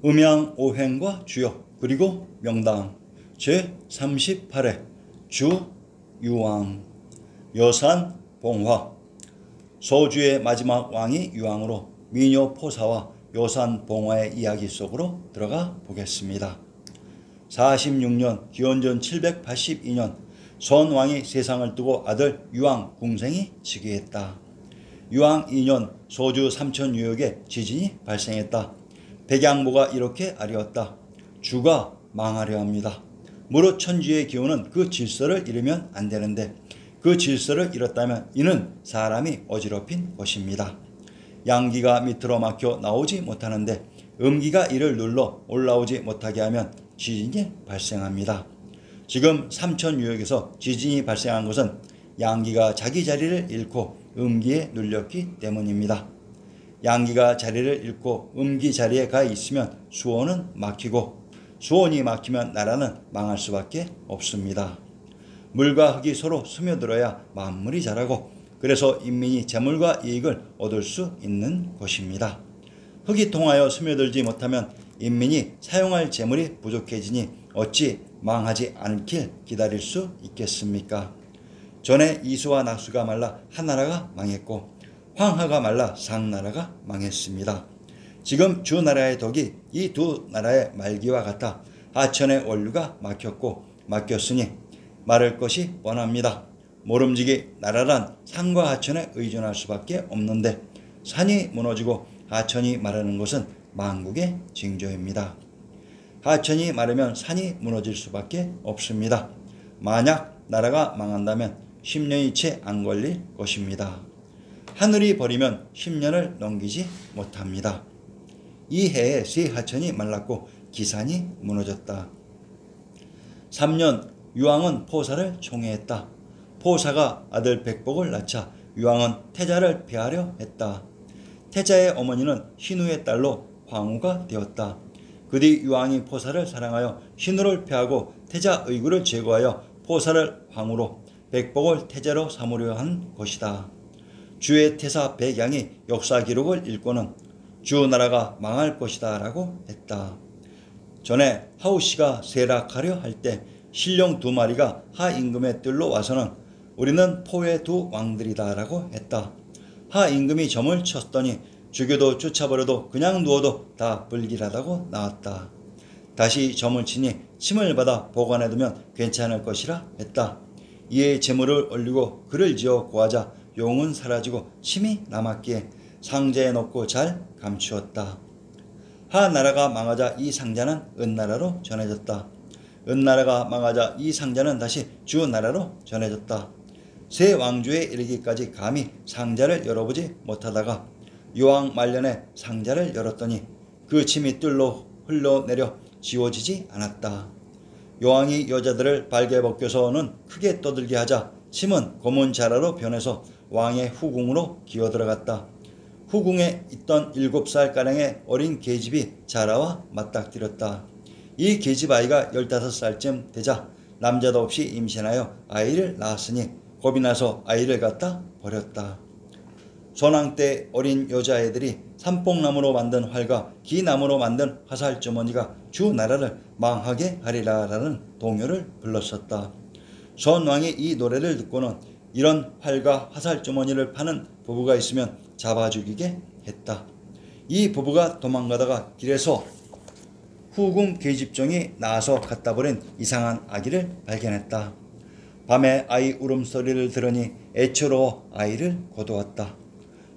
음양오행과 주요 그리고 명당 제38회 주유왕 여산봉화. 소주의 마지막 왕이 유왕으로 미녀포사와 여산봉화의 이야기 속으로 들어가 보겠습니다. 46년 기원전 782년 선왕이 세상을 두고 아들 유왕 궁생이 즉위했다. 유왕 2년 소주 삼천유역에 지진이 발생했다. 백양모가 이렇게 아뢰었다. 주가 망하려 합니다. 무릇 천지의 기운은 그 질서를 잃으면 안 되는데 그 질서를 잃었다면 이는 사람이 어지럽힌 것입니다. 양기가 밑으로 막혀 나오지 못하는데 음기가 이를 눌러 올라오지 못하게 하면 지진이 발생합니다. 지금 삼천유역에서 지진이 발생한 것은 양기가 자기 자리를 잃고 음기에 눌렸기 때문입니다. 양기가 자리를 잃고 음기 자리에 가 있으면 수원은 막히고 수원이 막히면 나라는 망할 수밖에 없습니다. 물과 흙이 서로 스며들어야 만물이 자라고 그래서 인민이 재물과 이익을 얻을 수 있는 것입니다. 흙이 통하여 스며들지 못하면 인민이 사용할 재물이 부족해지니 어찌 망하지 않길 기다릴 수 있겠습니까? 전에 이수와 낙수가 말라 한나라가 망했고 황하가 말라 상나라가 망했습니다. 지금 주나라의 덕이 이 두 나라의 말기와 같아 하천의 원류가 막혔고 막혔으니 마를 것이 뻔합니다. 모름지기 나라란 산과 하천에 의존할 수밖에 없는데 산이 무너지고 하천이 마르는 것은 만국의 징조입니다. 하천이 마르면 산이 무너질 수밖에 없습니다. 만약 나라가 망한다면 10년이 채 안 걸릴 것입니다. 하늘이 버리면 10년을 넘기지 못합니다. 이 해에 세 하천이 말랐고 기산이 무너졌다. 3년 유왕은 포사를 총애했다. 포사가 아들 백복을 낳자 유왕은 태자를 폐하려 했다. 태자의 어머니는 신우의 딸로 황후가 되었다. 그 뒤 유왕이 포사를 사랑하여 신우를 폐하고 태자 의구를 제거하여 포사를 황후로 백복을 태자로 삼으려 한 것이다. 주의 태사 백양이 역사 기록을 읽고는 주나라가 망할 것이다 라고 했다. 전에 하우씨가 세락하려 할 때 신령 2마리가 하임금의 뜰로 와서는 우리는 포의 2 왕들이다 라고 했다. 하임금이 점을 쳤더니 죽여도 쫓아버려도 그냥 누워도 다 불길하다고 나왔다. 다시 점을 치니 침을 받아 보관해두면 괜찮을 것이라 했다. 이에 재물을 올리고 글을 지어 고하자 용은 사라지고 침이 남았기에 상자에 넣고 잘 감추었다. 하나라가 망하자 이 상자는 은나라로 전해졌다. 은나라가 망하자 이 상자는 다시 주나라로 전해졌다. 새 왕조에 이르기까지 감히 상자를 열어보지 못하다가 유왕 말년에 상자를 열었더니 그 침이 뜰로 흘러내려 지워지지 않았다. 여왕이 여자들을 발개 벗겨서는 크게 떠들게 하자 침은 검은 자라로 변해서 왕의 후궁으로 기어들어갔다. 후궁에 있던 7살가량의 어린 계집이 자라와 맞닥뜨렸다. 이 계집 아이가 15살쯤 되자 남자도 없이 임신하여 아이를 낳았으니 겁이 나서 아이를 갖다 버렸다. 선왕 때 어린 여자애들이 삼뽕나무로 만든 활과 기나무로 만든 화살주머니가 주나라를 망하게 하리라라는 동요를 불렀었다. 선왕이 이 노래를 듣고는 이런 활과 화살주머니를 파는 부부가 있으면 잡아 죽이게 했다. 이 부부가 도망가다가 길에서 후궁 계집종이 나와서 갖다 버린 이상한 아기를 발견했다. 밤에 아이 울음소리를 들으니 애처로워 아이를 거두었다.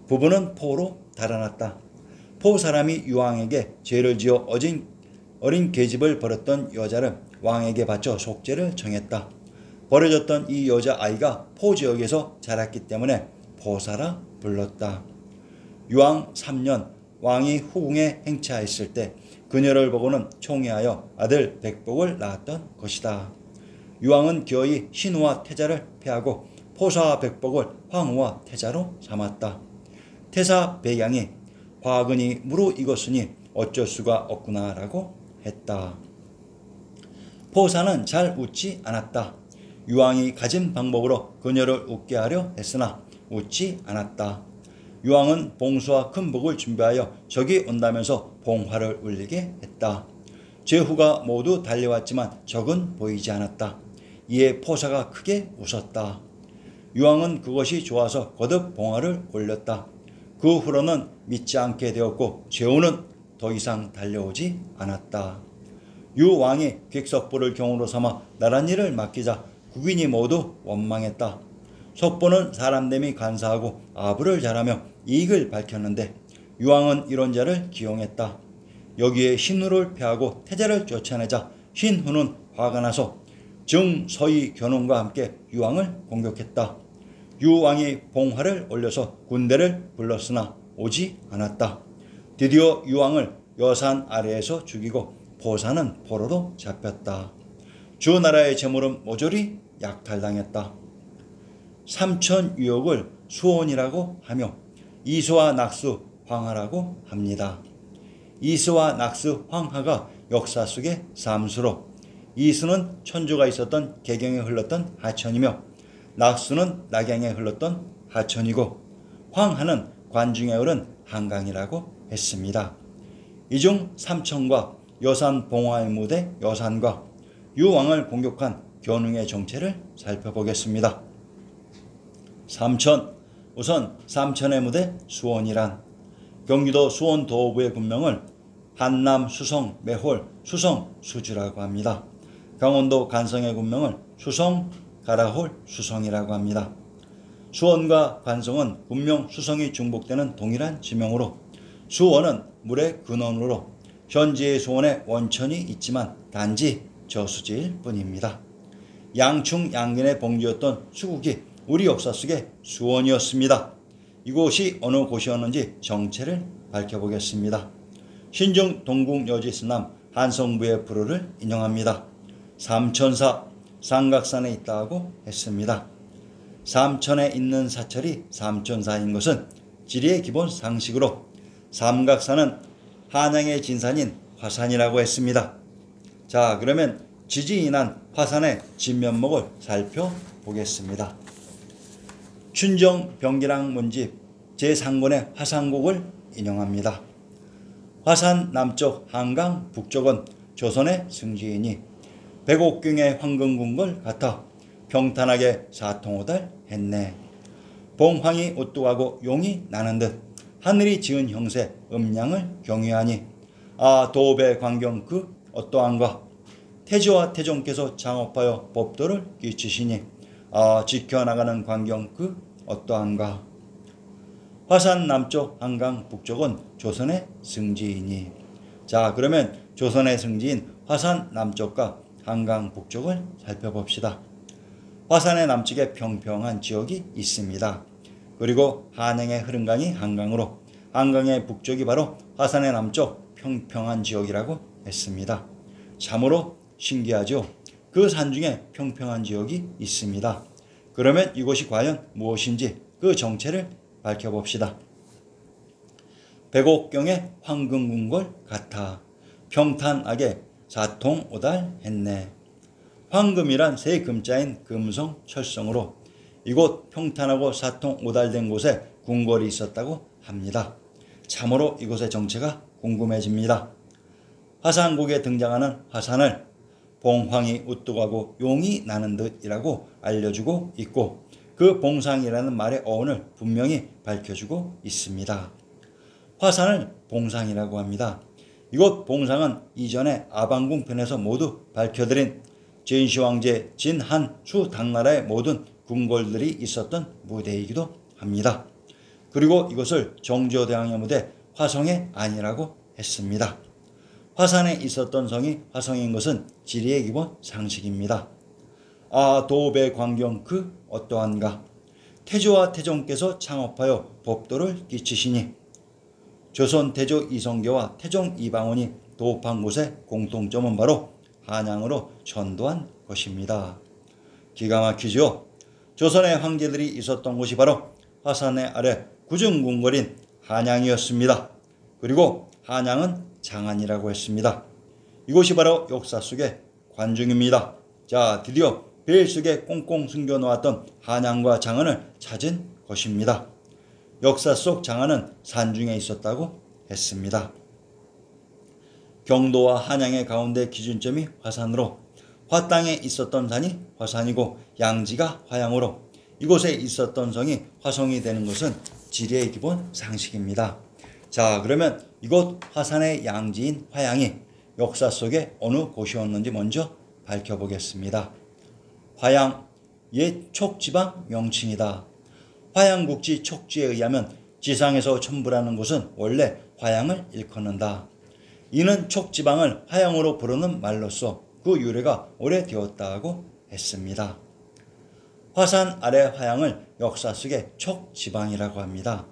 부부는 포로 달아났다. 포 사람이 유왕에게 죄를 지어 어린 계집을 버렸던 여자를 왕에게 바쳐 속죄를 정했다. 버려졌던 이 여자아이가 포 지역에서 자랐기 때문에 포사라 불렀다. 유왕 3년 왕이 후궁에 행차했을 때 그녀를 보고는 총애하여 아들 백복을 낳았던 것이다. 유왕은 기어이 신우와 태자를 폐하고 포사와 백복을 황후와 태자로 삼았다. 태사 백양이 화근이 무르익었으니 어쩔 수가 없구나 라고 했다. 포사는 잘 웃지 않았다. 유왕이 가진 방법으로 그녀를 웃게 하려 했으나 웃지 않았다. 유왕은 봉수와 큰 복을 준비하여 적이 온다면서 봉화를 울리게 했다. 제후가 모두 달려왔지만 적은 보이지 않았다. 이에 포사가 크게 웃었다. 유왕은 그것이 좋아서 거듭 봉화를 올렸다. 그 후로는 믿지 않게 되었고 제후는 더 이상 달려오지 않았다. 유왕이 객석부를 경우로 삼아 나란 일을 맡기자 국인이 모두 원망했다. 속보는 사람됨이 간사하고 아부를 잘하며 이익을 밝혔는데 유왕은 이런 자를 기용했다. 여기에 신후를 패하고 태자를 쫓아내자 신후는 화가 나서 정서희 견훤과 함께 유왕을 공격했다. 유왕이 봉화를 올려서 군대를 불렀으나 오지 않았다. 드디어 유왕을 여산 아래에서 죽이고 포사는 포로로 잡혔다. 주나라의 재물은 모조리 약탈당했다. 삼천유역을 수원이라고 하며 이수와 낙수 황하라고 합니다. 이수와 낙수 황하가 역사 속의 삼수로 이수는 천주가 있었던 개경에 흘렀던 하천이며 낙수는 낙양에 흘렀던 하천이고 황하는 관중에 흐른 한강이라고 했습니다. 이 중 삼천과 여산 봉화의 무대 여산과 유왕을 공격한 견웅의 정체를 살펴보겠습니다. 삼천, 우선 삼천의 무대 수원이란 경기도 수원 도부의 군명을 한남 수성 매홀 수성 수주라고 합니다. 강원도 간성의 군명을 수성 가라홀 수성이라고 합니다. 수원과 간성은 군명 수성이 중복되는 동일한 지명으로 수원은 물의 근원으로 현재의 수원에 원천이 있지만 단지 저수지일 뿐입니다. 양충 양근의 봉지였던 수국이 우리 역사 속의 수원이었습니다. 이곳이 어느 곳이었는지 정체를 밝혀보겠습니다. 신중 동국여지스남 한성부의 불호를 인용합니다. 삼천사 삼각산에 있다고 했습니다. 삼천에 있는 사철이 삼천사인 것은 지리의 기본 상식으로 삼각산은 한양의 진산인 화산이라고 했습니다. 자, 그러면 지진이 난 화산의 진면목을 살펴보겠습니다. 춘정 병기랑 문집 제3권의 화산곡을 인용합니다. 화산 남쪽 한강 북쪽은 조선의 승지이니 백옥경의 황금궁궐 같아 평탄하게 사통오달 했네. 봉황이 우뚝하고 용이 나는 듯 하늘이 지은 형세 음양을 경유하니 아 도배 광경 그 어떠한가. 태조와 태종께서 창업하여 법도를 끼치시니 아 지켜나가는 광경 그 어떠한가. 화산 남쪽 한강 북쪽은 조선의 승지이니. 자, 그러면 조선의 승지인 화산 남쪽과 한강 북쪽을 살펴봅시다. 화산의 남쪽에 평평한 지역이 있습니다. 그리고 한양의 흐른 강이 한강으로 한강의 북쪽이 바로 화산의 남쪽 평평한 지역이라고 했습니다. 참으로 신기하죠. 그 산중에 평평한 지역이 있습니다. 그러면 이곳이 과연 무엇인지 그 정체를 밝혀봅시다. 백옥경의 황금궁궐 같아 평탄하게 사통오달했네. 황금이란 세 금자인 금성 철성으로 이곳 평탄하고 사통오달된 곳에 궁궐이 있었다고 합니다. 참으로 이곳의 정체가 궁금해집니다. 화산곡에 등장하는 화산을 봉황이 우뚝하고 용이 나는 듯이라고 알려주고 있고 그 봉상이라는 말의 어원을 분명히 밝혀주고 있습니다. 화산을 봉상이라고 합니다. 이곳 봉상은 이전에 아방궁 편에서 모두 밝혀드린 진시황제 진한수 당나라의 모든 궁궐들이 있었던 무대이기도 합니다. 그리고 이것을 정조대왕의 무대 화성의 안이라고 했습니다. 화산에 있었던 성이 화성인 것은 지리의 기본 상식입니다. 아 도배 광경 그 어떠한가. 태조와 태종께서 창업하여 법도를 끼치시니 조선 태조 이성계와 태종 이방원이 도읍한 곳의 공통점은 바로 한양으로 전도한 것입니다. 기가 막히죠. 조선의 황제들이 있었던 곳이 바로 화산의 아래 구중궁궐인 한양이었습니다. 그리고 한양은 장안이라고 했습니다. 이곳이 바로 역사 속의 관중입니다. 자, 드디어 벨 속에 꽁꽁 숨겨놓았던 한양과 장안을 찾은 것입니다. 역사 속 장안은 산중에 있었다고 했습니다. 경도와 한양의 가운데 기준점이 화산으로 화땅에 있었던 산이 화산이고 양지가 화양으로 이곳에 있었던 성이 화성이 되는 것은 지리의 기본 상식입니다. 자, 그러면 이곳 화산의 양지인 화양이 역사 속에 어느 곳이었는지 먼저 밝혀보겠습니다. 화양, 옛 촉지방 명칭이다. 화양국지 촉지에 의하면 지상에서 첨부라는 곳은 원래 화양을 일컫는다. 이는 촉지방을 화양으로 부르는 말로써 그 유래가 오래되었다고 했습니다. 화산 아래 화양을 역사 속의 촉지방이라고 합니다.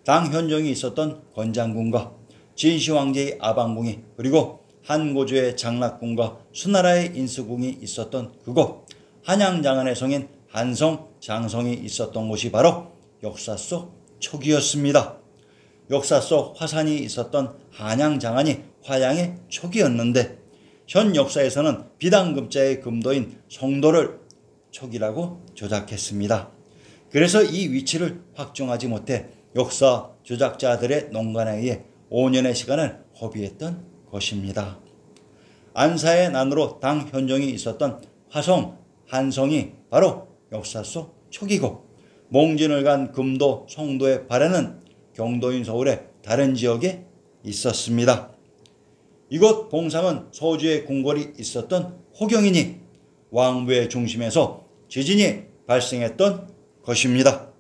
당 현종이 있었던 건장궁과 진시황제의 아방궁이 그리고 한고조의 장락궁과 수나라의 인수궁이 있었던 그곳 한양장안의 성인 한성, 장성이 있었던 곳이 바로 역사 속 촉이었습니다. 역사 속 화산이 있었던 한양장안이 화양의 촉이었는데 현 역사에서는 비당금자의 금도인 성도를 촉이라고 조작했습니다. 그래서 이 위치를 확정하지 못해 역사 조작자들의 농간에 의해 5년의 시간을 허비했던 것입니다. 안사의 난으로 당 현종이 있었던 화성, 한성이 바로 역사 속 촉이고 몽진을 간 금도, 성도의 발해는 경도인 서울의 다른 지역에 있었습니다. 이곳 봉상은 서주에 궁궐이 있었던 호경이니 왕부의 중심에서 지진이 발생했던 것입니다.